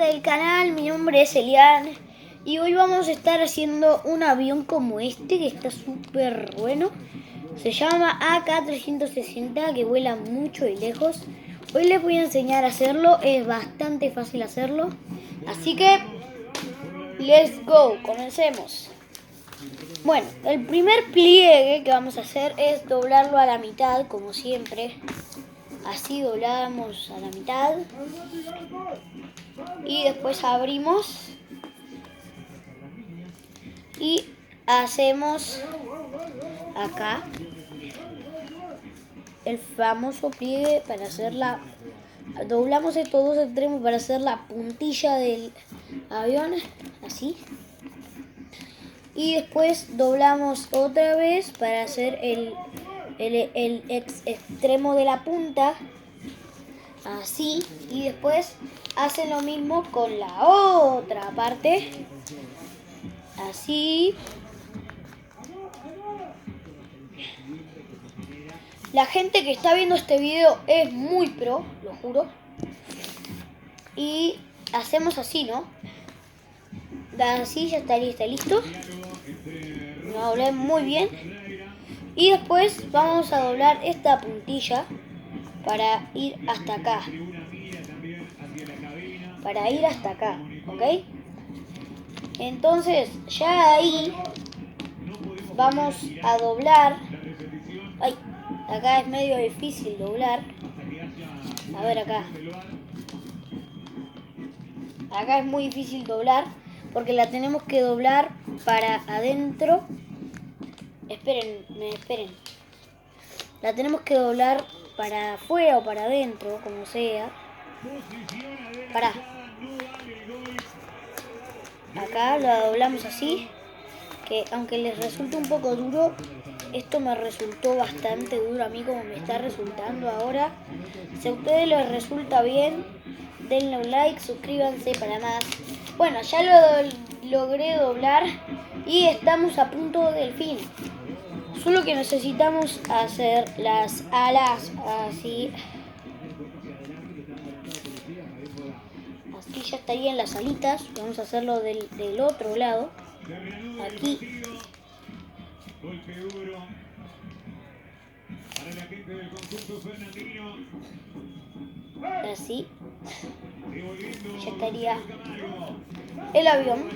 del canal, mi nombre es Elian y hoy vamos a estar haciendo un avión como este que está súper bueno. Se llama AK-360, que vuela mucho y lejos. Hoy les voy a enseñar a hacerlo, es bastante fácil hacerlo. Así que, let's go, comencemos. Bueno, el primer pliegue que vamos a hacer es doblarlo a la mitad, como siempre. Así doblamos a la mitad. Y después abrimos. Y hacemos acá el famoso pliegue para hacer la... Doblamos estos dos extremos para hacer la puntilla del avión, así. Y después doblamos otra vez para hacer el extremo de la punta, así. Y después hacen lo mismo con la otra parte, así. La gente que está viendo este video es muy pro, lo juro. Y hacemos así, ¿no? Así ya estaría, está listo. Lo doblé muy bien. Y después vamos a doblar esta puntilla para ir hasta acá. Para ir hasta acá, ¿ok? Entonces, ya ahí vamos a doblar. Ay, acá es medio difícil doblar. A ver acá. Acá es muy difícil doblar porque la tenemos que doblar para adentro. Esperen. La tenemos que doblar para afuera o para adentro, como sea. Pará. Acá la doblamos así. Que aunque les resulte un poco duro, esto me resultó bastante duro a mí, como me está resultando ahora. Si a ustedes les resulta bien, denle un like, suscríbanse para más. Bueno, ya lo logré doblar y estamos a punto del fin. Solo que necesitamos hacer las alas así. Así ya estarían las alitas. Vamos a hacerlo del otro lado. Aquí. Así. Ya estaría el avión.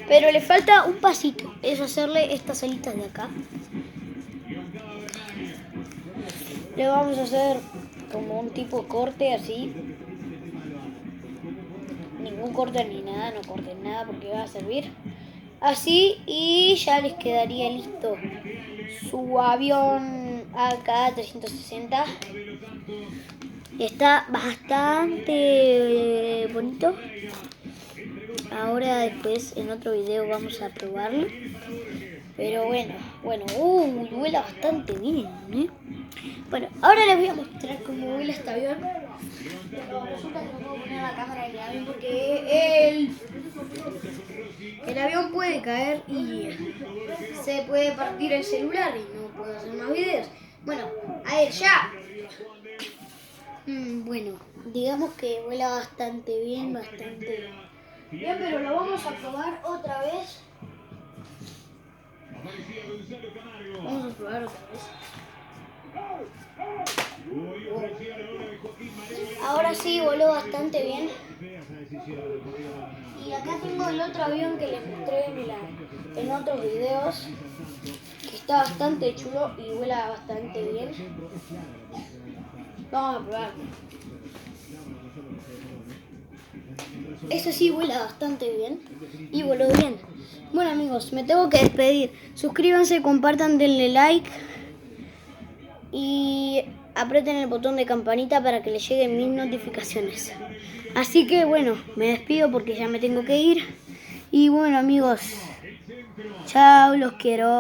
Pero le falta un pasito. Es hacerle estas alitas de acá. Le vamos a hacer como un tipo corte así. Ningún corte ni nada, no corten nada porque va a servir. Así y ya les quedaría listo su avión AK-360. Está bastante bonito. Ahora después en otro video vamos a probarlo. Pero bueno, vuela bastante bien, ¿eh? Bueno, ahora les voy a mostrar cómo vuela este avión. Pero resulta que no puedo poner la cámara del avión porque el avión puede caer y se puede partir el celular y no puedo hacer más videos. Bueno, a ver, ya. Bueno, digamos que vuela bastante bien, pero lo vamos a probar otra vez. Vamos a probar otra vez. Ahora sí, voló bastante bien. Y acá tengo el otro avión que les mostré en otros videos, que está bastante chulo y vuela bastante bien. Vamos a probar. Ese sí vuela bastante bien y voló bien. Bueno amigos, me tengo que despedir. Suscríbanse, compartan, denle like y aprieten el botón de campanita para que les lleguen mis notificaciones. Así que bueno, me despido porque ya me tengo que ir. Y bueno amigos, chao, los quiero.